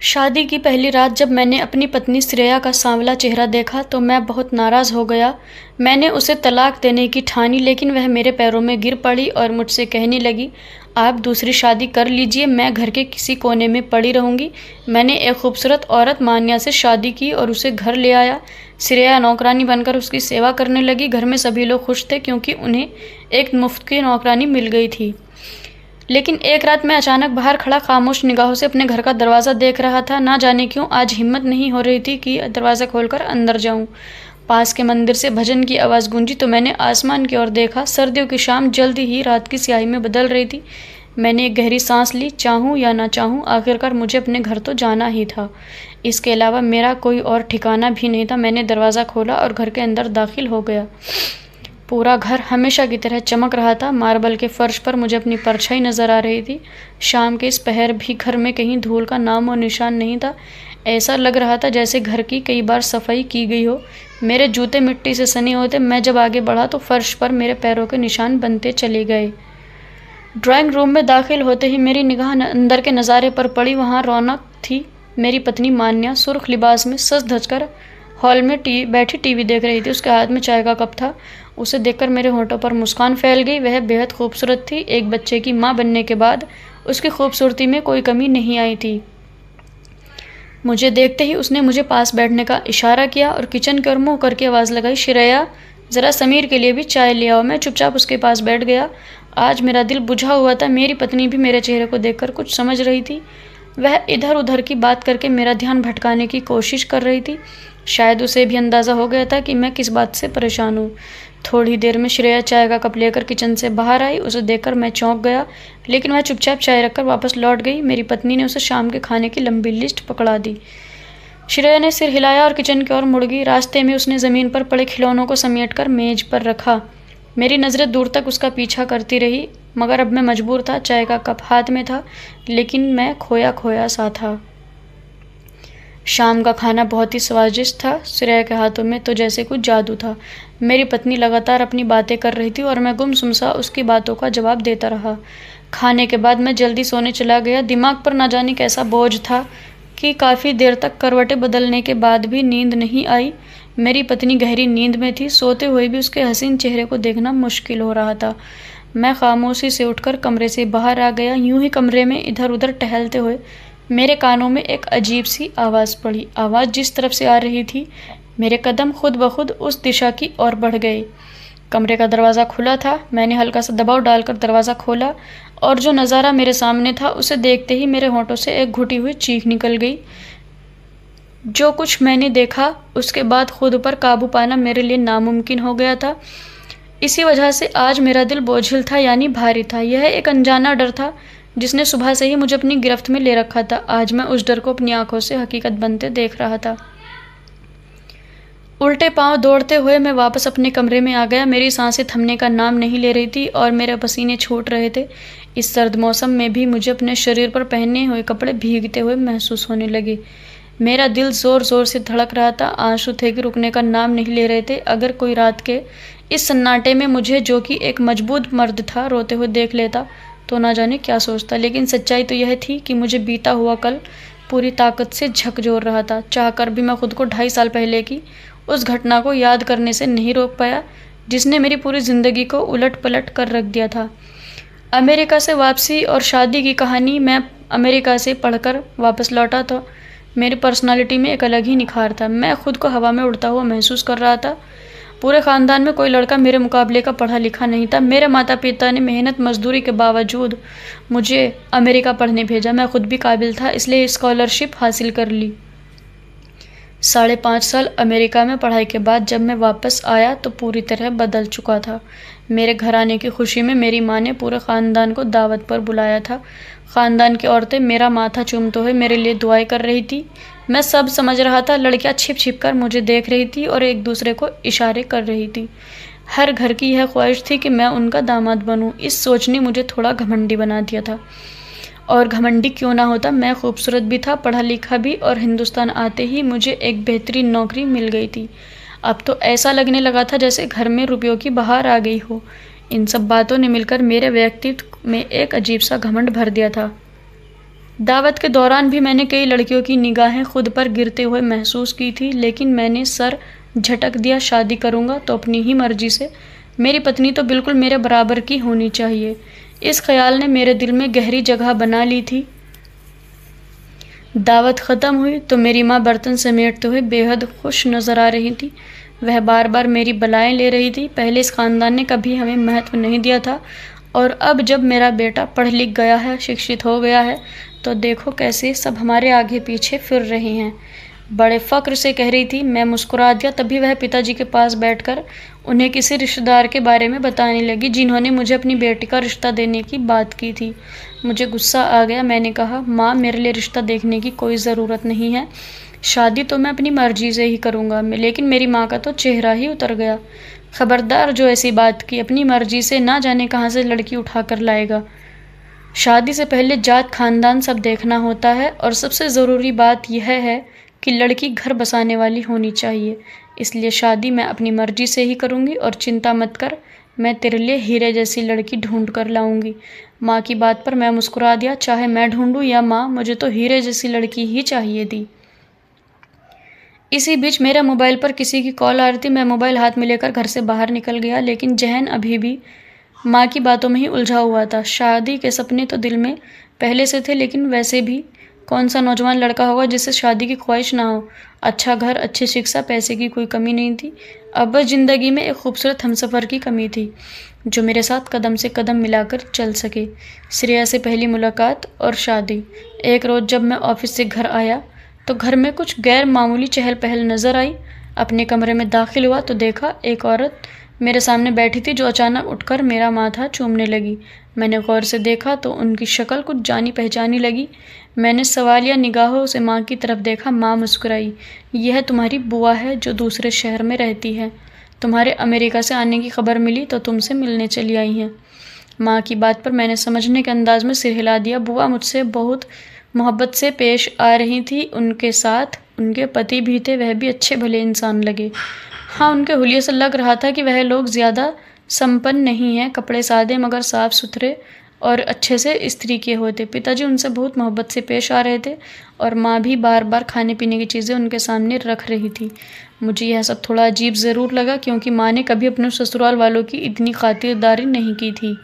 शादी की पहली रात जब मैंने अपनी पत्नी श्रेया का सांवला चेहरा देखा तो मैं बहुत नाराज़ हो गया। मैंने उसे तलाक देने की ठानी, लेकिन वह मेरे पैरों में गिर पड़ी और मुझसे कहने लगी, आप दूसरी शादी कर लीजिए, मैं घर के किसी कोने में पड़ी रहूँगी। मैंने एक खूबसूरत औरत मान्या से शादी की और उसे घर ले आया। श्रेया नौकरानी बनकर उसकी सेवा करने लगी। घर में सभी लोग खुश थे क्योंकि उन्हें एक मुफ्त की नौकरानी मिल गई थी। लेकिन एक रात मैं अचानक बाहर खड़ा खामोश निगाहों से अपने घर का दरवाज़ा देख रहा था। ना जाने क्यों आज हिम्मत नहीं हो रही थी कि दरवाज़ा खोलकर अंदर जाऊं। पास के मंदिर से भजन की आवाज़ गूंजी तो मैंने आसमान की ओर देखा। सर्दियों की शाम जल्दी ही रात की स्याही में बदल रही थी। मैंने एक गहरी सांस ली। चाहूँ या ना चाहूँ, आखिरकार मुझे अपने घर तो जाना ही था। इसके अलावा मेरा कोई और ठिकाना भी नहीं था। मैंने दरवाज़ा खोला और घर के अंदर दाखिल हो गया। पूरा घर हमेशा की तरह चमक रहा था। मार्बल के फर्श पर मुझे अपनी परछाई नज़र आ रही थी। शाम के इस पहर भी घर में कहीं धूल का नाम और निशान नहीं था। ऐसा लग रहा था जैसे घर की कई बार सफाई की गई हो। मेरे जूते मिट्टी से सने होते। मैं जब आगे बढ़ा तो फर्श पर मेरे पैरों के निशान बनते चले गए। ड्राइंग रूम में दाखिल होते ही मेरी निगाह अंदर के नज़ारे पर पड़ी। वहाँ रौनक थी। मेरी पत्नी मान्या सुर्ख लिबास में सज धज कर हॉल में बैठी टीवी देख रही थी। उसके हाथ में चाय का कप था। उसे देखकर मेरे होठों पर मुस्कान फैल गई। वह बेहद खूबसूरत थी। एक बच्चे की माँ बनने के बाद उसकी खूबसूरती में कोई कमी नहीं आई थी। मुझे देखते ही उसने मुझे पास बैठने का इशारा किया और किचन की ओर मुँह करके आवाज़ लगाई, श्रेया ज़रा समीर के लिए भी चाय ले आओ। मैं चुपचाप उसके पास बैठ गया। आज मेरा दिल बुझा हुआ था। मेरी पत्नी भी मेरे चेहरे को देखकर कुछ समझ रही थी। वह इधर उधर की बात करके मेरा ध्यान भटकाने की कोशिश कर रही थी। शायद उसे भी अंदाज़ा हो गया था कि मैं किस बात से परेशान हूँ। थोड़ी देर में श्रेया चाय का कप लेकर किचन से बाहर आई। उसे देखकर मैं चौंक गया, लेकिन वह चुपचाप चाय रखकर वापस लौट गई। मेरी पत्नी ने उसे शाम के खाने की लंबी लिस्ट पकड़ा दी। श्रेया ने सिर हिलाया और किचन की ओर मुड़ गई। रास्ते में उसने ज़मीन पर पड़े खिलौनों को समेटकर मेज पर रखा। मेरी नज़रें दूर तक उसका पीछा करती रही, मगर अब मैं मजबूर था। चाय का कप हाथ में था, लेकिन मैं खोया खोया सा था। शाम का खाना बहुत ही स्वादिष्ट था। श्रेया के हाथों में तो जैसे कुछ जादू था। मेरी पत्नी लगातार अपनी बातें कर रही थी और मैं गुमसुम सा उसकी बातों का जवाब देता रहा। खाने के बाद मैं जल्दी सोने चला गया। दिमाग पर ना जाने कैसा बोझ था कि काफ़ी देर तक करवटें बदलने के बाद भी नींद नहीं आई। मेरी पत्नी गहरी नींद में थी। सोते हुए भी उसके हसीन चेहरे को देखना मुश्किल हो रहा था। मैं खामोशी से उठकर कमरे से बाहर आ गया। यूं ही कमरे में इधर उधर टहलते हुए मेरे कानों में एक अजीब सी आवाज़ पड़ी। आवाज़ जिस तरफ से आ रही थी, मेरे कदम खुद ब खुद उस दिशा की ओर बढ़ गए। कमरे का दरवाज़ा खुला था। मैंने हल्का सा दबाव डालकर दरवाज़ा खोला और जो नज़ारा मेरे सामने था उसे देखते ही मेरे होंठों से एक घुटी हुई चीख निकल गई। जो कुछ मैंने देखा उसके बाद खुद पर काबू पाना मेरे लिए नामुमकिन हो गया था। इसी वजह से आज मेरा दिल बोझिल था, यानी भारी था। यह एक अनजाना डर था जिसने सुबह से ही मुझे अपनी गिरफ्त में ले रखा था। आज मैं उस डर को अपनी आंखों से हकीकत बनते देख रहा था। उल्टे पांव दौड़ते हुए मैं वापस अपने कमरे में आ गया। मेरी सांसें थमने का नाम नहीं ले रही थी और मेरे पसीने छूट रहे थे। इस सर्द मौसम में भी मुझे अपने शरीर पर पहने हुए कपड़े भीगते हुए महसूस होने लगे। मेरा दिल ज़ोर ज़ोर से धड़क रहा था। आंसू थे कि रुकने का नाम नहीं ले रहे थे। अगर कोई रात के इस सन्नाटे में मुझे, जो कि एक मजबूत मर्द था, रोते हुए देख लेता तो ना जाने क्या सोचता। लेकिन सच्चाई तो यह थी कि मुझे बीता हुआ कल पूरी ताकत से झकझोर रहा था। चाहकर भी मैं खुद को 2.5 साल पहले की उस घटना को याद करने से नहीं रोक पाया जिसने मेरी पूरी ज़िंदगी को उलट पलट कर रख दिया था। अमेरिका से वापसी और शादी की कहानी मैं अमेरिका से पढ़कर वापस लौटा था। मेरी पर्सनालिटी में एक अलग ही निखार था। मैं खुद को हवा में उड़ता हुआ महसूस कर रहा था। पूरे ख़ानदान में कोई लड़का मेरे मुकाबले का पढ़ा लिखा नहीं था। मेरे माता पिता ने मेहनत मजदूरी के बावजूद मुझे अमेरिका पढ़ने भेजा। मैं खुद भी काबिल था, इसलिए स्कॉलरशिप हासिल कर ली। 5.5 साल अमेरिका में पढ़ाई के बाद जब मैं वापस आया तो पूरी तरह बदल चुका था। मेरे घर आने की खुशी में मेरी माँ ने पूरे ख़ानदान को दावत पर बुलाया था। ख़ानदान की औरतें मेरा माथा चूमते हुए मेरे लिए दुआएं कर रही थी। मैं सब समझ रहा था। लड़कियां छिप छिप कर मुझे देख रही थी और एक दूसरे को इशारे कर रही थी। हर घर की यह ख्वाहिश थी कि मैं उनका दामाद बनूं। इस सोच ने मुझे थोड़ा घमंडी बना दिया था। और घमंडी क्यों ना होता, मैं खूबसूरत भी था, पढ़ा लिखा भी, और हिंदुस्तान आते ही मुझे एक बेहतरीन नौकरी मिल गई थी। अब तो ऐसा लगने लगा था जैसे घर में रुपयों की बहार आ गई हो। इन सब बातों ने मिलकर मेरे व्यक्तित्व में एक अजीब सा घमंड भर दिया था। दावत के दौरान भी मैंने कई लड़कियों की निगाहें खुद पर गिरते हुए महसूस की थी, लेकिन मैंने सर झटक दिया। शादी करूँगा तो अपनी ही मर्जी से। मेरी पत्नी तो बिल्कुल मेरे बराबर की होनी चाहिए। इस ख्याल ने मेरे दिल में गहरी जगह बना ली थी। दावत ख़त्म हुई तो मेरी माँ बर्तन समेटते हुए बेहद खुश नज़र आ रही थी। वह बार बार मेरी बलाएं ले रही थी। पहले इस ख़ानदान ने कभी हमें महत्व नहीं दिया था, और अब जब मेरा बेटा पढ़ लिख गया है, शिक्षित हो गया है, तो देखो कैसे सब हमारे आगे पीछे फिर रहे हैं। बड़े फ़क्र से कह रही थी। मैं मुस्कुरा दिया। तभी वह पिताजी के पास बैठकर उन्हें किसी रिश्तेदार के बारे में बताने लगी जिन्होंने मुझे अपनी बेटी का रिश्ता देने की बात की थी। मुझे गुस्सा आ गया। मैंने कहा, माँ, मेरे लिए रिश्ता देखने की कोई ज़रूरत नहीं है। शादी तो मैं अपनी मर्जी से ही करूँगा। लेकिन मेरी माँ का तो चेहरा ही उतर गया। खबरदार, जो ऐसी बात की, अपनी मर्जी से ना जाने कहाँ से लड़की उठा कर लाएगा। शादी से पहले जात खानदान सब देखना होता है, और सबसे ज़रूरी बात यह है कि लड़की घर बसाने वाली होनी चाहिए। इसलिए शादी मैं अपनी मर्जी से ही करूँगी, और चिंता मत कर, मैं तेरे लिए हीरे जैसी लड़की ढूंढ कर लाऊंगी। माँ की बात पर मैं मुस्कुरा दिया। चाहे मैं ढूंढूं या माँ, मुझे तो हीरे जैसी लड़की ही चाहिए थी। इसी बीच मेरे मोबाइल पर किसी की कॉल आ रही थी। मैं मोबाइल हाथ में लेकर घर से बाहर निकल गया, लेकिन जहन अभी भी माँ की बातों में ही उलझा हुआ था। शादी के सपने तो दिल में पहले से थे, लेकिन वैसे भी कौन सा नौजवान लड़का होगा जिससे शादी की ख्वाहिश ना हो। अच्छा घर, अच्छी शिक्षा, पैसे की कोई कमी नहीं थी। अब बस ज़िंदगी में एक खूबसूरत हमसफ़र की कमी थी, जो मेरे साथ कदम से कदम मिलाकर चल सके। श्रेया से पहली मुलाकात और शादी। एक रोज़ जब मैं ऑफिस से घर आया तो घर में कुछ गैर मामूली चहल पहल नज़र आई। अपने कमरे में दाखिल हुआ तो देखा एक औरत मेरे सामने बैठी थी, जो अचानक उठकर मेरा माथा चूमने लगी। मैंने गौर से देखा तो उनकी शक्ल कुछ जानी पहचानी लगी। मैंने सवालिया निगाहों से माँ की तरफ देखा। माँ मुस्कुराई। यह तुम्हारी बुआ है, जो दूसरे शहर में रहती है। तुम्हारे अमेरिका से आने की खबर मिली तो तुमसे मिलने चली आई हैं। माँ की बात पर मैंने समझने के अंदाज में सिर हिला दिया। बुआ मुझसे बहुत मोहब्बत से पेश आ रही थी। उनके साथ उनके पति भी थे, वह भी अच्छे भले इंसान लगे। हाँ, उनके हुलिये से लग रहा था कि वह लोग ज़्यादा संपन्न नहीं हैं। कपड़े सादे मगर साफ़ सुथरे और अच्छे से इस्त्री किए हुए थे। पिताजी उनसे बहुत मोहब्बत से पेश आ रहे थे, और माँ भी बार बार खाने पीने की चीज़ें उनके सामने रख रही थी। मुझे यह सब थोड़ा अजीब ज़रूर लगा, क्योंकि माँ ने कभी अपने ससुराल वालों की इतनी खातिरदारी नहीं की थी।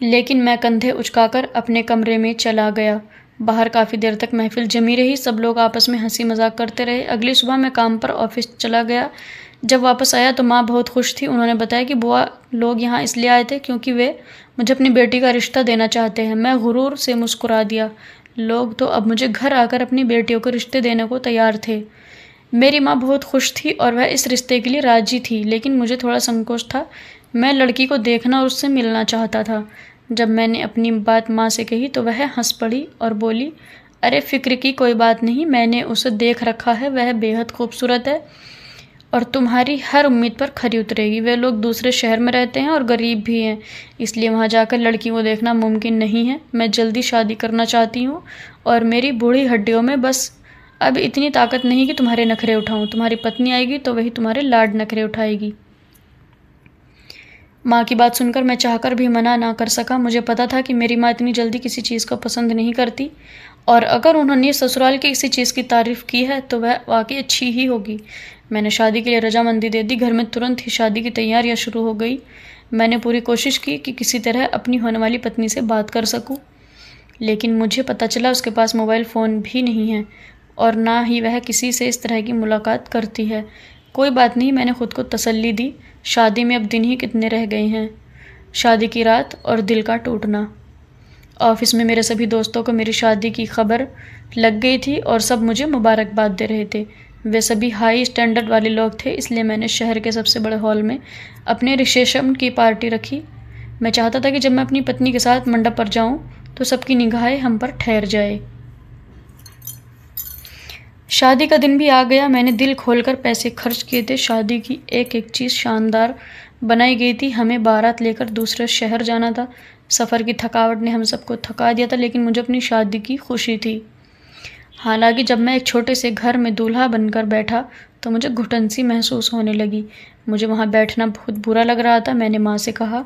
लेकिन मैं कंधे उचकाकर अपने कमरे में चला गया। बाहर काफ़ी देर तक महफिल जमी रही। सब लोग आपस में हंसी मजाक करते रहे। अगली सुबह मैं काम पर ऑफिस चला गया। जब वापस आया तो माँ बहुत खुश थी। उन्होंने बताया कि बुआ लोग यहाँ इसलिए आए थे क्योंकि वे मुझे अपनी बेटी का रिश्ता देना चाहते हैं। मैं गुरूर से मुस्कुरा दिया। लोग तो अब मुझे घर आकर अपनी बेटियों को रिश्ते देने को तैयार थे। मेरी माँ बहुत खुश थी और वह इस रिश्ते के लिए राजी थी, लेकिन मुझे थोड़ा संकोच था। मैं लड़की को देखना और उससे मिलना चाहता था। जब मैंने अपनी बात माँ से कही तो वह हंस पड़ी और बोली, अरे फिक्र की कोई बात नहीं, मैंने उसे देख रखा है, वह बेहद खूबसूरत है और तुम्हारी हर उम्मीद पर खरी उतरेगी। वे लोग दूसरे शहर में रहते हैं और गरीब भी हैं, इसलिए वहाँ जाकर लड़की को देखना मुमकिन नहीं है। मैं जल्दी शादी करना चाहती हूँ और मेरी बूढ़ी हड्डियों में बस अब इतनी ताकत नहीं कि तुम्हारे नखरे उठाऊँ। तुम्हारी पत्नी आएगी तो वही तुम्हारे लाड नखरे उठाएगी। माँ की बात सुनकर मैं चाहकर भी मना ना कर सका। मुझे पता था कि मेरी माँ इतनी जल्दी किसी चीज़ को पसंद नहीं करती, और अगर उन्होंने ससुराल की किसी चीज़ की तारीफ़ की है तो वह वाकई अच्छी ही होगी। मैंने शादी के लिए रजामंदी दे दी। घर में तुरंत ही शादी की तैयारियां शुरू हो गई। मैंने पूरी कोशिश की कि किसी तरह अपनी होने वाली पत्नी से बात कर सकूं, लेकिन मुझे पता चला उसके पास मोबाइल फ़ोन भी नहीं है और ना ही वह किसी से इस तरह की मुलाकात करती है। कोई बात नहीं, मैंने खुद को तसल्ली दी। शादी में अब दिन ही कितने रह गए हैं। शादी की रात और दिल का टूटना। ऑफिस में मेरे सभी दोस्तों को मेरी शादी की खबर लग गई थी और सब मुझे मुबारकबाद दे रहे थे। वे सभी हाई स्टैंडर्ड वाले लोग थे, इसलिए मैंने शहर के सबसे बड़े हॉल में अपने रिसेप्शन की पार्टी रखी। मैं चाहता था कि जब मैं अपनी पत्नी के साथ मंडप पर जाऊं तो सबकी निगाहें हम पर ठहर जाए। शादी का दिन भी आ गया। मैंने दिल खोलकर पैसे खर्च किए थे। शादी की एक एक चीज़ शानदार बनाई गई थी। हमें बारात लेकर दूसरे शहर जाना था। सफ़र की थकावट ने हम सबको थका दिया था, लेकिन मुझे अपनी शादी की खुशी थी। हालांकि जब मैं एक छोटे से घर में दूल्हा बनकर बैठा तो मुझे घुटन सी महसूस होने लगी। मुझे वहाँ बैठना बहुत बुरा लग रहा था। मैंने माँ से कहा,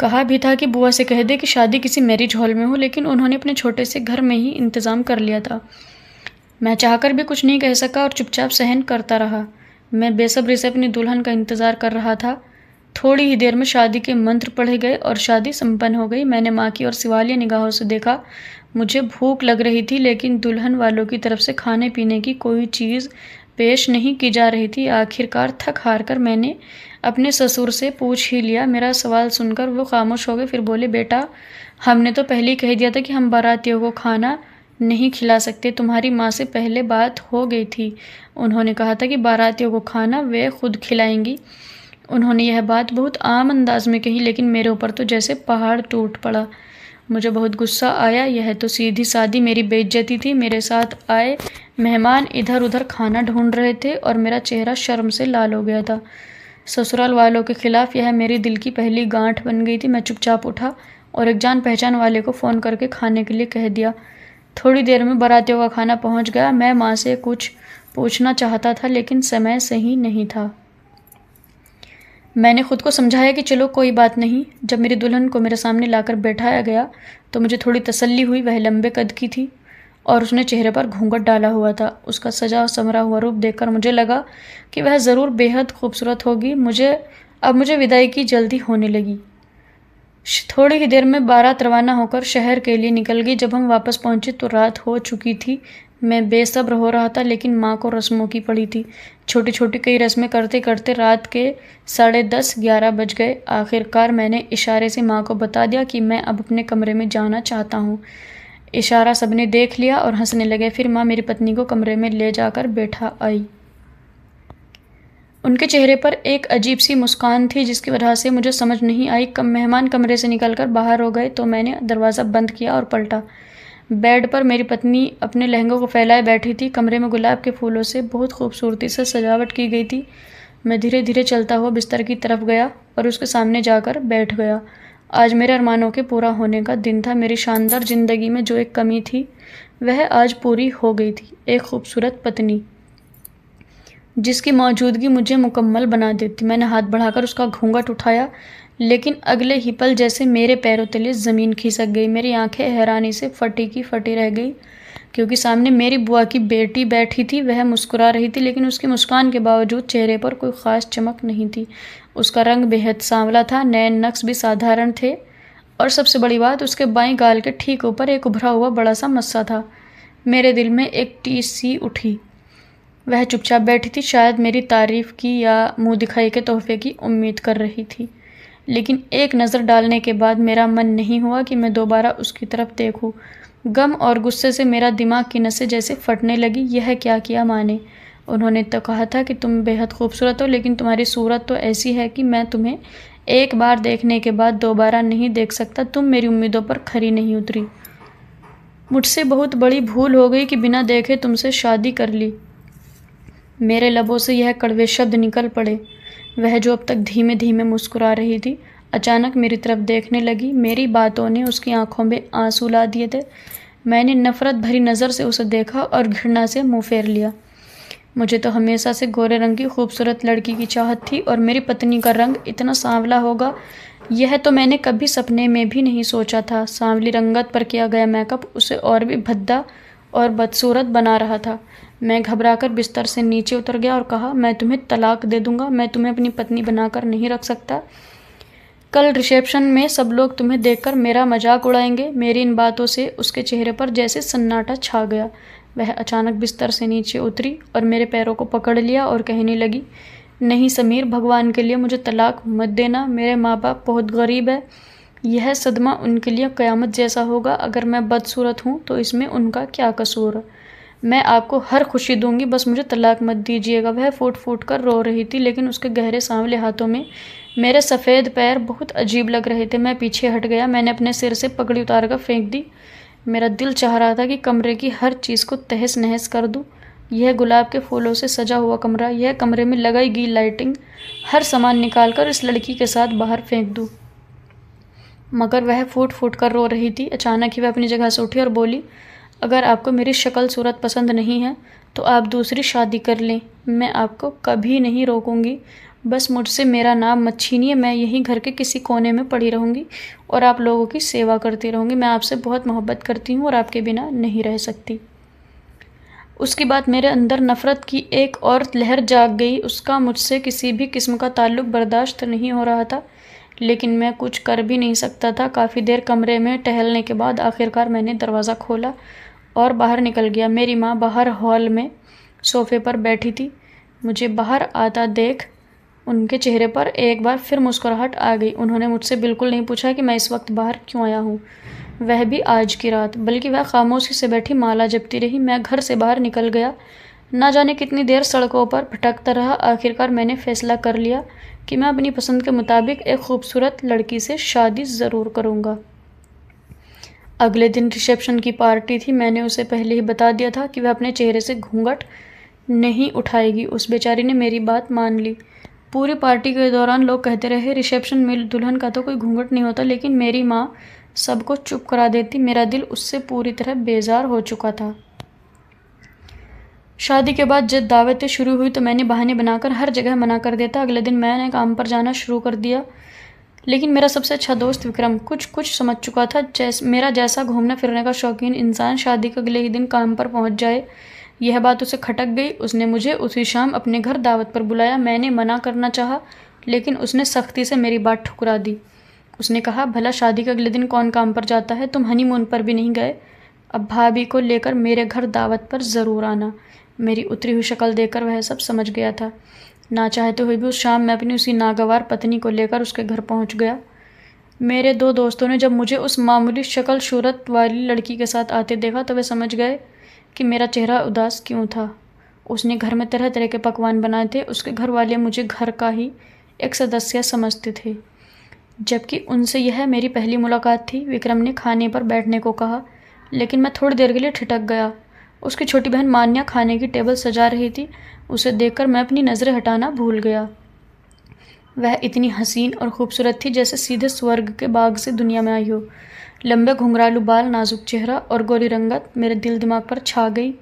कहा भी था कि बुआ से कह दे कि शादी किसी मैरिज हॉल में हो, लेकिन उन्होंने अपने छोटे से घर में ही इंतज़ाम कर लिया था। मैं चाहकर भी कुछ नहीं कह सका और चुपचाप सहन करता रहा। मैं बेसब्री से अपनी दुल्हन का इंतज़ार कर रहा था। थोड़ी ही देर में शादी के मंत्र पढ़े गए और शादी संपन्न हो गई। मैंने माँ की ओर सवालिया निगाहों से देखा। मुझे भूख लग रही थी, लेकिन दुल्हन वालों की तरफ से खाने पीने की कोई चीज़ पेश नहीं की जा रही थी। आखिरकार थक हार कर मैंने अपने ससुर से पूछ ही लिया। मेरा सवाल सुनकर वो खामोश हो गए, फिर बोले, बेटा, हमने तो पहले ही कह दिया था कि हम बारातियों को खाना नहीं खिला सकते। तुम्हारी माँ से पहले बात हो गई थी। उन्होंने कहा था कि बारातियों को खाना वे खुद खिलाएंगी। उन्होंने यह बात बहुत आम अंदाज में कही, लेकिन मेरे ऊपर तो जैसे पहाड़ टूट पड़ा। मुझे बहुत गुस्सा आया। यह तो सीधी सादी मेरी बेइज्जती थी। मेरे साथ आए मेहमान इधर उधर खाना ढूंढ रहे थे और मेरा चेहरा शर्म से लाल हो गया था। ससुराल वालों के खिलाफ यह मेरी दिल की पहली गांठ बन गई थी। मैं चुपचाप उठा और एक जान पहचान वाले को फ़ोन करके खाने के लिए कह दिया। थोड़ी देर में बारातियों का खाना पहुंच गया। मैं माँ से कुछ पूछना चाहता था, लेकिन समय सही नहीं था। मैंने खुद को समझाया कि चलो कोई बात नहीं। जब मेरी दुल्हन को मेरे सामने लाकर बैठाया गया तो मुझे थोड़ी तसल्ली हुई। वह लंबे कद की थी और उसने चेहरे पर घूंघट डाला हुआ था। उसका सजा और संवरा हुआ रूप देखकर मुझे लगा कि वह ज़रूर बेहद खूबसूरत होगी। मुझे विदाई की जल्दी होने लगी। थोड़ी ही देर में बारात रवाना होकर शहर के लिए निकल गई। जब हम वापस पहुंचे तो रात हो चुकी थी। मैं बेसब्र हो रहा था, लेकिन माँ को रस्मों की पड़ी थी। छोटी छोटी कई रस्में करते करते रात के 10:30-11 बज गए। आखिरकार मैंने इशारे से माँ को बता दिया कि मैं अब अपने कमरे में जाना चाहता हूँ। इशारा सबने देख लिया और हंसने लगे। फिर माँ मेरी पत्नी को कमरे में ले जाकर बैठा आई। उनके चेहरे पर एक अजीब सी मुस्कान थी, जिसकी वजह से मुझे समझ नहीं आई। मेहमान कमरे से निकलकर बाहर हो गए तो मैंने दरवाज़ा बंद किया और पलटा। बेड पर मेरी पत्नी अपने लहंगों को फैलाए बैठी थी। कमरे में गुलाब के फूलों से बहुत खूबसूरती से सजावट की गई थी। मैं धीरे धीरे चलता हुआ बिस्तर की तरफ गया और उसके सामने जाकर बैठ गया। आज मेरे अरमानों के पूरा होने का दिन था। मेरी शानदार ज़िंदगी में जो एक कमी थी वह आज पूरी हो गई थी। एक खूबसूरत पत्नी जिसकी मौजूदगी मुझे मुकम्मल बना देती। मैंने हाथ बढ़ाकर उसका घूंघट उठाया, लेकिन अगले ही पल जैसे मेरे पैरों तले ज़मीन खिसक गई। मेरी आंखें हैरानी से फटी की फटी रह गई, क्योंकि सामने मेरी बुआ की बेटी बैठी थी। वह मुस्कुरा रही थी, लेकिन उसकी मुस्कान के बावजूद चेहरे पर कोई ख़ास चमक नहीं थी। उसका रंग बेहद सांवला था, नैन नक्श भी साधारण थे, और सबसे बड़ी बात, उसके बाईं गाल के ठीक ऊपर एक उभरा हुआ बड़ा सा मस्सा था। मेरे दिल में एक टीस सी उठी। वह चुपचाप बैठी थी, शायद मेरी तारीफ़ की या मुँह दिखाई के तोहफे की उम्मीद कर रही थी। लेकिन एक नज़र डालने के बाद मेरा मन नहीं हुआ कि मैं दोबारा उसकी तरफ देखूं। गम और गुस्से से मेरा दिमाग की नसें जैसे फटने लगी। यह क्या किया माँ ने? उन्होंने तो कहा था कि तुम बेहद खूबसूरत हो, लेकिन तुम्हारी सूरत तो ऐसी है कि मैं तुम्हें एक बार देखने के बाद दोबारा नहीं देख सकता। तुम मेरी उम्मीदों पर खरी नहीं उतरी। मुझसे बहुत बड़ी भूल हो गई कि बिना देखे तुमसे शादी कर ली। मेरे लबों से यह कड़वे शब्द निकल पड़े। वह जो अब तक धीमे धीमे मुस्कुरा रही थी, अचानक मेरी तरफ देखने लगी। मेरी बातों ने उसकी आंखों में आंसू ला दिए थे। मैंने नफ़रत भरी नज़र से उसे देखा और घृणा से मुंह फेर लिया। मुझे तो हमेशा से गोरे रंग की खूबसूरत लड़की की चाहत थी, और मेरी पत्नी का रंग इतना सांवला होगा यह तो मैंने कभी सपने में भी नहीं सोचा था। सांवली रंगत पर किया गया मेकअप उसे और भी भद्दा और बदसूरत बना रहा था। मैं घबराकर बिस्तर से नीचे उतर गया और कहा, मैं तुम्हें तलाक दे दूंगा। मैं तुम्हें अपनी पत्नी बनाकर नहीं रख सकता। कल रिसेप्शन में सब लोग तुम्हें देखकर मेरा मजाक उड़ाएंगे। मेरी इन बातों से उसके चेहरे पर जैसे सन्नाटा छा गया। वह अचानक बिस्तर से नीचे उतरी और मेरे पैरों को पकड़ लिया और कहने लगी, नहीं समीर, भगवान के लिए मुझे तलाक मत देना। मेरे माँ बाप बहुत गरीब है। यह सदमा उनके लिए क़यामत जैसा होगा। अगर मैं बदसूरत हूँ तो इसमें उनका क्या कसूर? मैं आपको हर खुशी दूंगी, बस मुझे तलाक मत दीजिएगा। वह फूट फूट कर रो रही थी, लेकिन उसके गहरे सांवले हाथों में मेरे सफ़ेद पैर बहुत अजीब लग रहे थे। मैं पीछे हट गया। मैंने अपने सिर से पगड़ी उतार कर फेंक दी। मेरा दिल चाह रहा था कि कमरे की हर चीज़ को तहस नहस कर दूँ। यह गुलाब के फूलों से सजा हुआ कमरा, यह कमरे में लगाई गई लाइटिंग, हर सामान निकाल कर इस लड़की के साथ बाहर फेंक दूँ। मगर वह फूट फूट कर रो रही थी। अचानक ही वह अपनी जगह से उठी और बोली, अगर आपको मेरी शक्ल सूरत पसंद नहीं है तो आप दूसरी शादी कर लें। मैं आपको कभी नहीं रोकूंगी। बस मुझसे मेरा नाम मत छीनिए, मैं यहीं घर के किसी कोने में पड़ी रहूँगी और आप लोगों की सेवा करती रहूँगी। मैं आपसे बहुत मोहब्बत करती हूँ और आपके बिना नहीं रह सकती। उसके बाद मेरे अंदर नफ़रत की एक और लहर जाग गई। उसका मुझसे किसी भी किस्म का ताल्लुक़ बर्दाश्त नहीं हो रहा था, लेकिन मैं कुछ कर भी नहीं सकता था। काफ़ी देर कमरे में टहलने के बाद आखिरकार मैंने दरवाज़ा खोला और बाहर निकल गया। मेरी माँ बाहर हॉल में सोफ़े पर बैठी थी। मुझे बाहर आता देख उनके चेहरे पर एक बार फिर मुस्कुराहट आ गई। उन्होंने मुझसे बिल्कुल नहीं पूछा कि मैं इस वक्त बाहर क्यों आया हूँ, वह भी आज की रात, बल्कि वह खामोशी से बैठी माला जपती रही। मैं घर से बाहर निकल गया। ना जाने कितनी देर सड़कों पर भटकता रहा। आखिरकार मैंने फैसला कर लिया कि मैं अपनी पसंद के मुताबिक एक खूबसूरत लड़की से शादी ज़रूर करूँगा। अगले दिन रिसेप्शन की पार्टी थी। मैंने उसे पहले ही बता दिया था कि वह अपने चेहरे से घूंघट नहीं उठाएगी। उस बेचारी ने मेरी बात मान ली। पूरी पार्टी के दौरान लोग कहते रहे रिसेप्शन में दुल्हन का तो कोई घूंघट नहीं होता, लेकिन मेरी माँ सबको चुप करा देती। मेरा दिल उससे पूरी तरह बेजार हो चुका था। शादी के बाद जब दावतें शुरू हुई तो मैंने बहाने बनाकर हर जगह मना कर देता। अगले दिन मैंने काम पर जाना शुरू कर दिया, लेकिन मेरा सबसे अच्छा दोस्त विक्रम कुछ समझ चुका था। मेरा जैसा घूमने फिरने का शौकीन इंसान शादी के अगले ही दिन काम पर पहुंच जाए, यह बात उसे खटक गई। उसने मुझे उसी शाम अपने घर दावत पर बुलाया। मैंने मना करना चाहा, लेकिन उसने सख्ती से मेरी बात ठुकरा दी। उसने कहा, भला शादी के अगले दिन कौन काम पर जाता है? तुम हनीमून पर भी नहीं गए। अब भाभी को लेकर मेरे घर दावत पर ज़रूर आना। मेरी उतरी हुई शक्ल देखकर वह सब समझ गया था। ना चाहते हुए भी उस शाम मैं अपनी उसी नागवार पत्नी को लेकर उसके घर पहुंच गया। मेरे दो दोस्तों ने जब मुझे उस मामूली शक्ल सूरत वाली लड़की के साथ आते देखा तो वे समझ गए कि मेरा चेहरा उदास क्यों था। उसने घर में तरह तरह के पकवान बनाए थे। उसके घर वाले मुझे घर का ही एक सदस्य समझते थे, जबकि उनसे यह मेरी पहली मुलाकात थी। विक्रम ने खाने पर बैठने को कहा, लेकिन मैं थोड़ी देर के लिए ठिठक गया। उसकी छोटी बहन मान्या खाने की टेबल सजा रही थी। उसे देखकर मैं अपनी नज़रें हटाना भूल गया। वह इतनी हसीन और खूबसूरत थी जैसे सीधे स्वर्ग के बाग से दुनिया में आई हो। लंबे घुंघरालू बाल, नाजुक चेहरा और गोरी रंगत मेरे दिल दिमाग पर छा गई।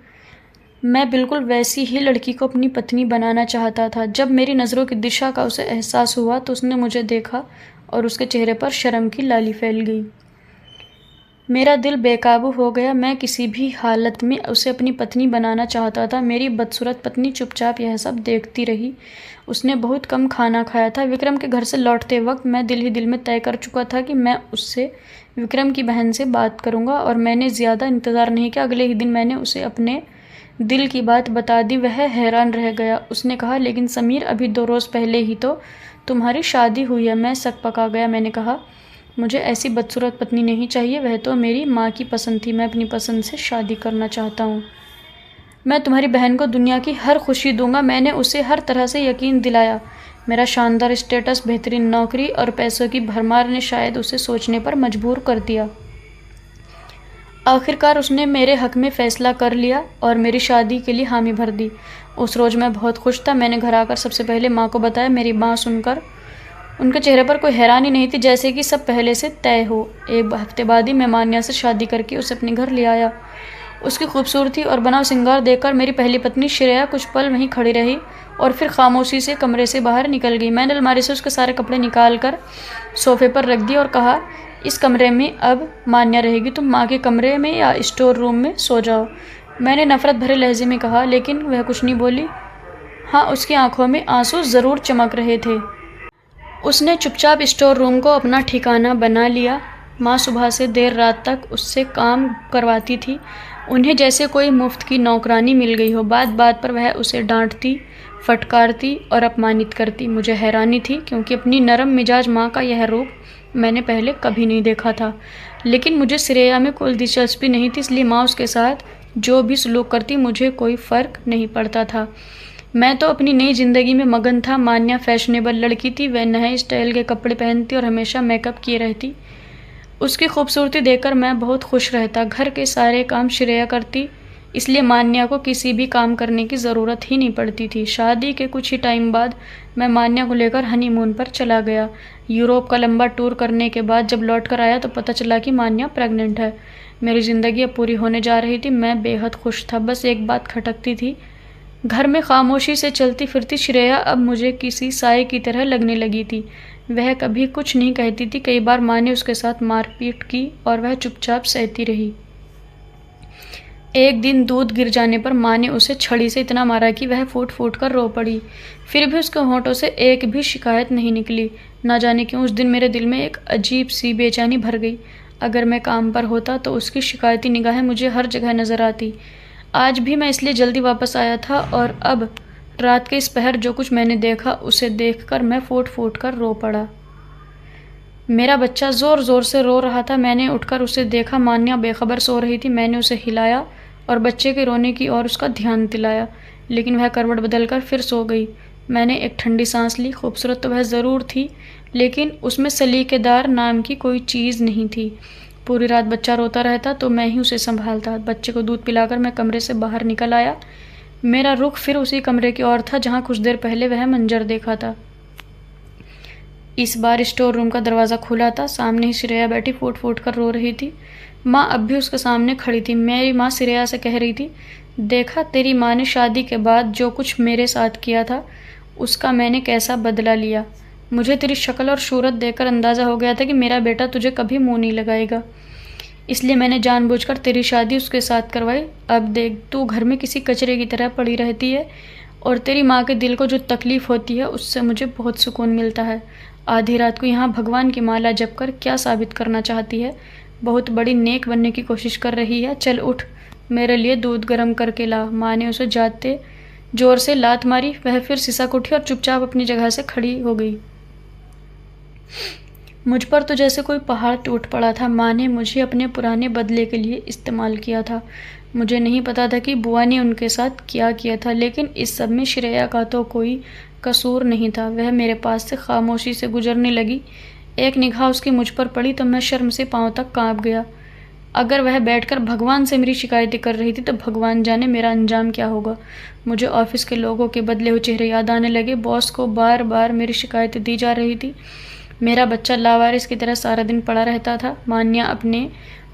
मैं बिल्कुल वैसी ही लड़की को अपनी पत्नी बनाना चाहता था। जब मेरी नज़रों की दिशा का उसे एहसास हुआ तो उसने मुझे देखा और उसके चेहरे पर शर्म की लाली फैल गई। मेरा दिल बेकाबू हो गया। मैं किसी भी हालत में उसे अपनी पत्नी बनाना चाहता था। मेरी बदसूरत पत्नी चुपचाप यह सब देखती रही। उसने बहुत कम खाना खाया था। विक्रम के घर से लौटते वक्त मैं दिल ही दिल में तय कर चुका था कि मैं उससे विक्रम की बहन से बात करूंगा, और मैंने ज़्यादा इंतज़ार नहीं किया। अगले ही दिन मैंने उसे अपने दिल की बात बता दी। वह हैरान रह गया। उसने कहा, लेकिन समीर, अभी 2 रोज़ पहले ही तो तुम्हारी शादी हुई है। मैं सकपका गया। मैंने कहा, मुझे ऐसी बदसूरत पत्नी नहीं चाहिए। वह तो मेरी माँ की पसंद थी। मैं अपनी पसंद से शादी करना चाहता हूँ। मैं तुम्हारी बहन को दुनिया की हर खुशी दूंगा। मैंने उसे हर तरह से यकीन दिलाया। मेरा शानदार स्टेटस, बेहतरीन नौकरी और पैसों की भरमार ने शायद उसे सोचने पर मजबूर कर दिया। आखिरकार उसने मेरे हक में फ़ैसला कर लिया और मेरी शादी के लिए हामी भर दी। उस रोज़ मैं बहुत खुश था। मैंने घर आकर सबसे पहले माँ को बताया। मेरी माँ सुनकर उनके चेहरे पर कोई हैरानी नहीं थी, जैसे कि सब पहले से तय हो। 1 हफ्ते बाद ही मैं मान्या से शादी करके उसे अपने घर ले आया। उसकी खूबसूरती और बनाव सिंगार देखकर मेरी पहली पत्नी श्रेया कुछ पल वहीं खड़ी रही और फिर खामोशी से कमरे से बाहर निकल गई। मैंने अलमारी से उसके सारे कपड़े निकाल कर सोफ़े पर रख दिए और कहा, इस कमरे में अब मान्या रहेगी। तुम माँ के कमरे में या स्टोर रूम में सो जाओ। मैंने नफ़रत भरे लहजे में कहा, लेकिन वह कुछ नहीं बोली। हाँ, उसकी आंखों में आंसू ज़रूर चमक रहे थे। उसने चुपचाप स्टोर रूम को अपना ठिकाना बना लिया। माँ सुबह से देर रात तक उससे काम करवाती थी। उन्हें जैसे कोई मुफ्त की नौकरानी मिल गई हो। बात बात पर वह उसे डांटती, फटकारती और अपमानित करती। मुझे हैरानी थी, क्योंकि अपनी नरम मिजाज माँ का यह रूप मैंने पहले कभी नहीं देखा था। लेकिन मुझे श्रेया में कोई दिलचस्पी नहीं थी, इसलिए माँ उसके साथ जो भी सलूक करती मुझे कोई फ़र्क नहीं पड़ता था। मैं तो अपनी नई ज़िंदगी में मगन था। मान्या फैशनेबल लड़की थी। वह नए स्टाइल के कपड़े पहनती और हमेशा मेकअप किए रहती। उसकी खूबसूरती देखकर मैं बहुत खुश रहता। घर के सारे काम श्रेया करती, इसलिए मान्या को किसी भी काम करने की ज़रूरत ही नहीं पड़ती थी। शादी के कुछ ही टाइम बाद मैं मान्या को लेकर हनीमून पर चला गया। यूरोप का लंबा टूर करने के बाद जब लौट कर आया तो पता चला कि मान्या प्रेग्नेंट है। मेरी ज़िंदगी अब पूरी होने जा रही थी। मैं बेहद खुश था। बस एक बात खटकती थी, घर में खामोशी से चलती फिरती श्रेया अब मुझे किसी साये की तरह लगने लगी थी। वह कभी कुछ नहीं कहती थी। कई बार माँ ने उसके साथ मारपीट की और वह चुपचाप सहती रही। एक दिन दूध गिर जाने पर माँ ने उसे छड़ी से इतना मारा कि वह फूट फूट कर रो पड़ी। फिर भी उसके होंठों से एक भी शिकायत नहीं निकली। ना जाने क्यों उस दिन मेरे दिल में एक अजीब सी बेचैनी भर गई। अगर मैं काम पर होता तो उसकी शिकायती निगाहें मुझे हर जगह नजर आती। आज भी मैं इसलिए जल्दी वापस आया था और अब रात के इस पहर जो कुछ मैंने देखा उसे देखकर मैं फूट फूट कर रो पड़ा। मेरा बच्चा जोर जोर से रो रहा था। मैंने उठकर उसे देखा। मान्या बेखबर सो रही थी। मैंने उसे हिलाया और बच्चे के रोने की ओर उसका ध्यान दिलाया, लेकिन वह करवट बदलकर फिर सो गई। मैंने एक ठंडी सांस ली। खूबसूरत तो वह ज़रूर थी, लेकिन उसमें सलीकेदार नाम की कोई चीज़ नहीं थी। पूरी रात बच्चा रोता रहता तो मैं ही उसे संभालता। बच्चे को दूध पिलाकर मैं कमरे से बाहर निकल आया। मेरा रुख फिर उसी कमरे की ओर था जहाँ कुछ देर पहले वह मंजर देखा था। इस बार स्टोर रूम का दरवाज़ा खुला था। सामने ही श्रेया बैठी फूट फूट कर रो रही थी। माँ अब भी उसके सामने खड़ी थी। मेरी माँ श्रेया से कह रही थी, देखा तेरी माँ ने शादी के बाद जो कुछ मेरे साथ किया था उसका मैंने कैसा बदला लिया। मुझे तेरी शक्ल और सूरत देखकर अंदाज़ा हो गया था कि मेरा बेटा तुझे कभी मुँह नहीं लगाएगा, इसलिए मैंने जानबूझकर तेरी शादी उसके साथ करवाई। अब देख तू घर में किसी कचरे की तरह पड़ी रहती है और तेरी माँ के दिल को जो तकलीफ़ होती है उससे मुझे बहुत सुकून मिलता है। आधी रात को यहाँ भगवान की माला जप कर क्या साबित करना चाहती है? बहुत बड़ी नेक बनने की कोशिश कर रही है। चल उठ, मेरे लिए दूध गर्म करके ला। माँ ने उसे जाते जोर से लात मारी। वह फिर सिसक उठी और चुपचाप अपनी जगह से खड़ी हो गई। मुझ पर तो जैसे कोई पहाड़ टूट पड़ा था। माँ ने मुझे अपने पुराने बदले के लिए इस्तेमाल किया था। मुझे नहीं पता था कि बुआ ने उनके साथ क्या किया था, लेकिन इस सब में श्रेया का तो कोई कसूर नहीं था। वह मेरे पास से खामोशी से गुजरने लगी। एक निगाह उसकी मुझ पर पड़ी तो मैं शर्म से पांव तक कांप गया। अगर वह बैठकर भगवान से मेरी शिकायतें कर रही थी तो भगवान जाने मेरा अंजाम क्या होगा। मुझे ऑफिस के लोगों के बदले हुए चेहरे याद आने लगे। बॉस को बार बार मेरी शिकायतें दी जा रही थी। मेरा बच्चा लावारिस की तरह सारा दिन पड़ा रहता था। मान्या अपने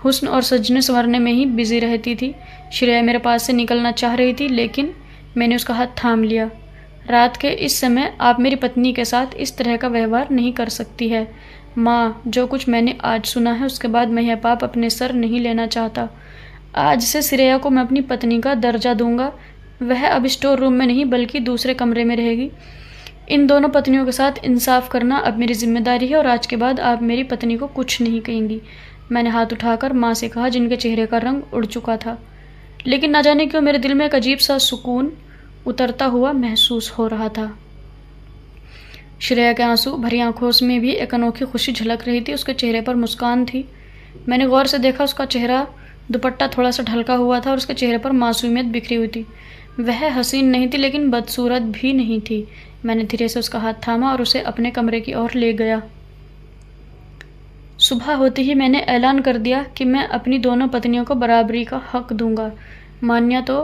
हुस्न और सजने संवरने में ही बिजी रहती थी। श्रेया मेरे पास से निकलना चाह रही थी, लेकिन मैंने उसका हाथ थाम लिया। रात के इस समय आप मेरी पत्नी के साथ इस तरह का व्यवहार नहीं कर सकती है। माँ, जो कुछ मैंने आज सुना है उसके बाद मैं यह पाप अपने सर नहीं लेना चाहता। आज से श्रेया को मैं अपनी पत्नी का दर्जा दूंगा। वह अब स्टोर रूम में नहीं बल्कि दूसरे कमरे में रहेगी। इन दोनों पत्नियों के साथ इंसाफ करना अब मेरी जिम्मेदारी है और आज के बाद आप मेरी पत्नी को कुछ नहीं कहेंगी। मैंने हाथ उठाकर माँ से कहा, जिनके चेहरे का रंग उड़ चुका था, लेकिन न जाने क्यों मेरे दिल में एक अजीब सा सुकून उतरता हुआ महसूस हो रहा था। श्रेया के आंसू भरी आंखों में भी एक अनोखी खुशी झलक रही थी। उसके चेहरे पर मुस्कान थी। मैंने गौर से देखा, उसका चेहरा दुपट्टा थोड़ा सा ढलका हुआ था और उसके चेहरे पर मासूमियत बिखरी हुई थी। वह हसीन नहीं थी लेकिन बदसूरत भी नहीं थी। मैंने धीरे से उसका हाथ थामा और उसे अपने कमरे की ओर ले गया। सुबह होते ही मैंने ऐलान कर दिया कि मैं अपनी दोनों पत्नियों को बराबरी का हक दूंगा। मान्या तो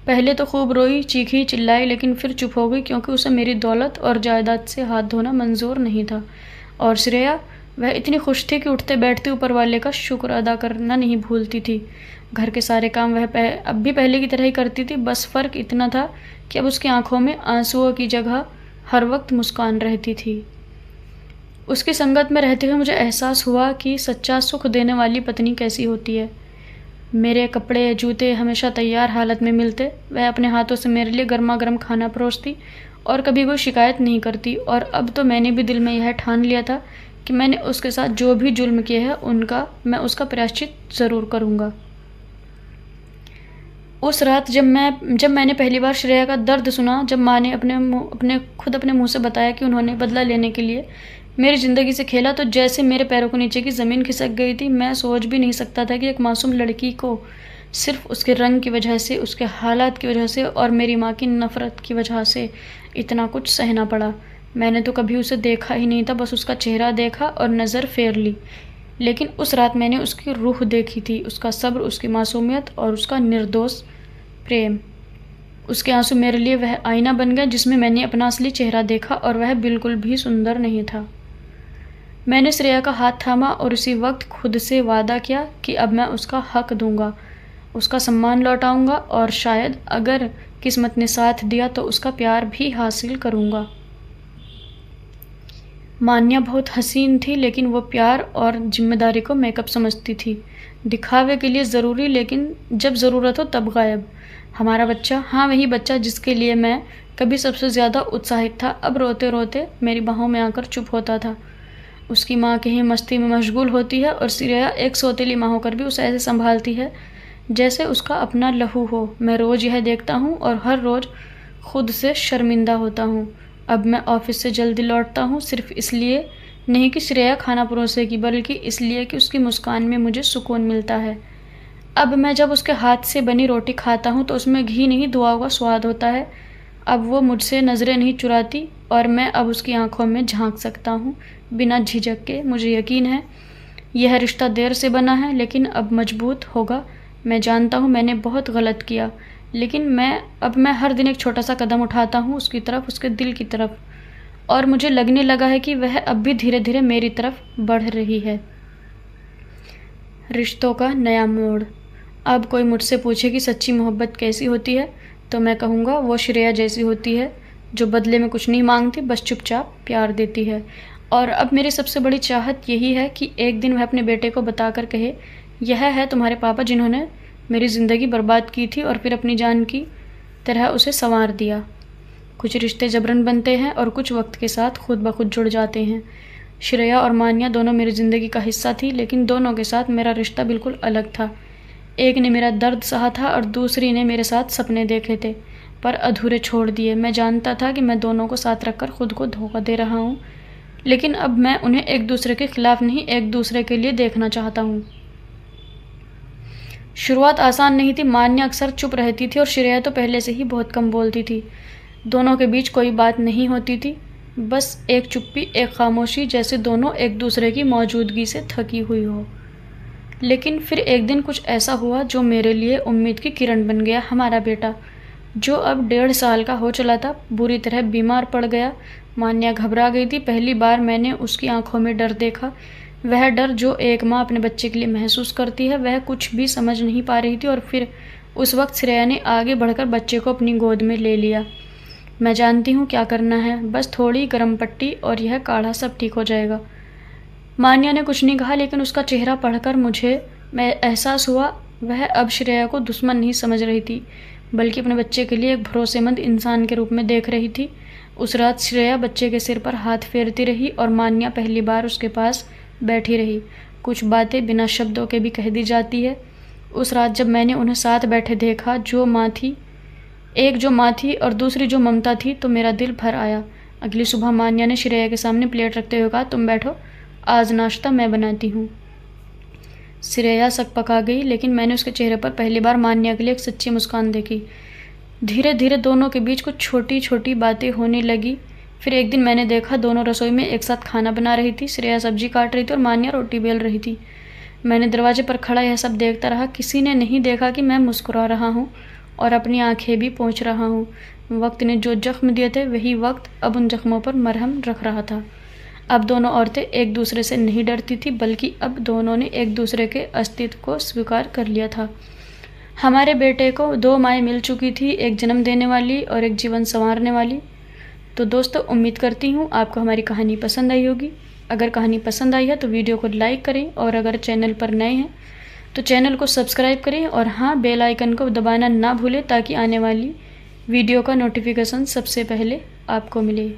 पहले तो खूब रोई, चीखी, चिल्लाई, लेकिन फिर चुप हो गई क्योंकि उसे मेरी दौलत और जायदाद से हाथ धोना मंजूर नहीं था। और श्रेया, वह इतनी खुश थी कि उठते बैठते ऊपर वाले का शुक्र अदा करना नहीं भूलती थी। घर के सारे काम वह अब भी पहले की तरह ही करती थी। बस फ़र्क इतना था कि अब उसकी आंखों में आंसुओं की जगह हर वक्त मुस्कान रहती थी। उसकी संगत में रहते हुए मुझे एहसास हुआ कि सच्चा सुख देने वाली पत्नी कैसी होती है। मेरे कपड़े जूते हमेशा तैयार हालत में मिलते। वह अपने हाथों से मेरे लिए गर्मा गर्म खाना परोसती और कभी कोई शिकायत नहीं करती। और अब तो मैंने भी दिल में यह ठान लिया था कि मैंने उसके साथ जो भी जुल्म किए हैं मैं उसका प्रायश्चित ज़रूर करूँगा। उस रात जब मैंने पहली बार श्रेया का दर्द सुना, जब माँ ने अपने मुंह से बताया कि उन्होंने बदला लेने के लिए मेरी ज़िंदगी से खेला, तो जैसे मेरे पैरों के नीचे की ज़मीन खिसक गई थी। मैं सोच भी नहीं सकता था कि एक मासूम लड़की को सिर्फ उसके रंग की वजह से, उसके हालात की वजह से और मेरी माँ की नफ़रत की वजह से इतना कुछ सहना पड़ा। मैंने तो कभी उसे देखा ही नहीं था, बस उसका चेहरा देखा और नज़र फेर ली। लेकिन उस रात मैंने उसकी रूह देखी थी, उसका सब्र, उसकी मासूमियत और उसका निर्दोष प्रेम। उसके आंसू मेरे लिए वह आईना बन गया जिसमें मैंने अपना असली चेहरा देखा और वह बिल्कुल भी सुंदर नहीं था। मैंने श्रेया का हाथ थामा और उसी वक्त खुद से वादा किया कि अब मैं उसका हक दूंगा, उसका सम्मान लौटाऊंगा और शायद अगर किस्मत ने साथ दिया तो उसका प्यार भी हासिल करूँगा। मान्या बहुत हसीन थी, लेकिन वो प्यार और जिम्मेदारी को मेकअप समझती थी। दिखावे के लिए ज़रूरी, लेकिन जब ज़रूरत हो तब गायब। हमारा बच्चा, हाँ वही बच्चा जिसके लिए मैं कभी सबसे ज़्यादा उत्साहित था, अब रोते रोते मेरी बाहों में आकर चुप होता था। उसकी माँ कहीं मस्ती में मशगूल होती है और श्रेया एक सौतेली माँ होकर भी उसे ऐसे संभालती है जैसे उसका अपना लहू हो। मैं रोज़ यह देखता हूँ और हर रोज़ खुद से शर्मिंदा होता हूँ। अब मैं ऑफिस से जल्दी लौटता हूँ, सिर्फ इसलिए नहीं कि श्रेया खाना परोसेगी, बल्कि इसलिए कि उसकी मुस्कान में मुझे सुकून मिलता है। अब मैं जब उसके हाथ से बनी रोटी खाता हूँ तो उसमें घी नहीं, दुआओं का स्वाद होता है। अब वो मुझसे नज़रें नहीं चुराती और मैं अब उसकी आंखों में झांक सकता हूँ बिना झिझक के। मुझे यकीन है यह रिश्ता देर से बना है, लेकिन अब मजबूत होगा। मैं जानता हूँ मैंने बहुत गलत किया, लेकिन मैं हर दिन एक छोटा सा कदम उठाता हूँ उसकी तरफ, उसके दिल की तरफ, और मुझे लगने लगा है कि वह अब भी धीरे धीरे मेरी तरफ बढ़ रही है। रिश्तों का नया मोड़। अब कोई मुझसे पूछे कि सच्ची मोहब्बत कैसी होती है, तो मैं कहूँगा वो श्रेया जैसी होती है, जो बदले में कुछ नहीं मांगती, बस चुपचाप प्यार देती है। और अब मेरी सबसे बड़ी चाहत यही है कि एक दिन वह अपने बेटे को बताकर कहे, यह है तुम्हारे पापा जिन्होंने मेरी ज़िंदगी बर्बाद की थी और फिर अपनी जान की तरह उसे संवार दिया। कुछ रिश्ते जबरन बनते हैं और कुछ वक्त के साथ खुद ब खुद जुड़ जाते हैं। श्रेया और मान्या दोनों मेरी ज़िंदगी का हिस्सा थी, लेकिन दोनों के साथ मेरा रिश्ता बिल्कुल अलग था। एक ने मेरा दर्द सहा था और दूसरी ने मेरे साथ सपने देखे थे, पर अधूरे छोड़ दिए। मैं जानता था कि मैं दोनों को साथ रखकर खुद को धोखा दे रहा हूँ, लेकिन अब मैं उन्हें एक दूसरे के खिलाफ नहीं, एक दूसरे के लिए देखना चाहता हूँ। शुरुआत आसान नहीं थी। मान्या अक्सर चुप रहती थी और श्रेया तो पहले से ही बहुत कम बोलती थी। दोनों के बीच कोई बात नहीं होती थी, बस एक चुप्पी, एक खामोशी, जैसे दोनों एक दूसरे की मौजूदगी से थकी हुई हो। लेकिन फिर एक दिन कुछ ऐसा हुआ जो मेरे लिए उम्मीद की किरण बन गया। हमारा बेटा, जो अब 1.5 साल का हो चला था, बुरी तरह बीमार पड़ गया। मान्या घबरा गई थी। पहली बार मैंने उसकी आंखों में डर देखा, वह डर जो एक माँ अपने बच्चे के लिए महसूस करती है। वह कुछ भी समझ नहीं पा रही थी और फिर उस वक्त श्रेया ने आगे बढ़कर बच्चे को अपनी गोद में ले लिया। मैं जानती हूँ क्या करना है, बस थोड़ी गर्म पट्टी और यह काढ़ा, सब ठीक हो जाएगा। मान्या ने कुछ नहीं कहा, लेकिन उसका चेहरा पढ़कर मैं एहसास हुआ वह अब श्रेया को दुश्मन नहीं समझ रही थी, बल्कि अपने बच्चे के लिए एक भरोसेमंद इंसान के रूप में देख रही थी। उस रात श्रेया बच्चे के सिर पर हाथ फेरती रही और मान्या पहली बार उसके पास बैठी रही। कुछ बातें बिना शब्दों के भी कह दी जाती है। उस रात जब मैंने उन्हें साथ बैठे देखा, एक जो माँ थी और दूसरी जो ममता थी, तो मेरा दिल भर आया। अगली सुबह मान्या ने श्रेया के सामने प्लेट रखते हुए कहा, तुम बैठो, आज नाश्ता मैं बनाती हूँ। श्रेया सकपका गई, लेकिन मैंने उसके चेहरे पर पहली बार मान्या के लिए एक सच्ची मुस्कान देखी। धीरे धीरे दोनों के बीच कुछ छोटी छोटी बातें होने लगी। फिर एक दिन मैंने देखा दोनों रसोई में एक साथ खाना बना रही थी। श्रेया सब्जी काट रही थी और मान्या रोटी बेल रही थी। मैंने दरवाजे पर खड़ा यह सब देखता रहा। किसी ने नहीं देखा कि मैं मुस्कुरा रहा हूँ और अपनी आंखें भी पोंछ रहा हूँ। वक्त ने जो जख्म दिए थे, वही वक्त अब उन जख्मों पर मरहम रख रहा था। अब दोनों औरतें एक दूसरे से नहीं डरती थी, बल्कि अब दोनों ने एक दूसरे के अस्तित्व को स्वीकार कर लिया था। हमारे बेटे को 2 माएँ मिल चुकी थी, एक जन्म देने वाली और एक जीवन संवारने वाली। तो दोस्तों, उम्मीद करती हूँ आपको हमारी कहानी पसंद आई होगी। अगर कहानी पसंद आई है तो वीडियो को लाइक करें, और अगर चैनल पर नए हैं तो चैनल को सब्सक्राइब करें, और हाँ, बेल आइकन को दबाना ना भूलें ताकि आने वाली वीडियो का नोटिफिकेशन सबसे पहले आपको मिले।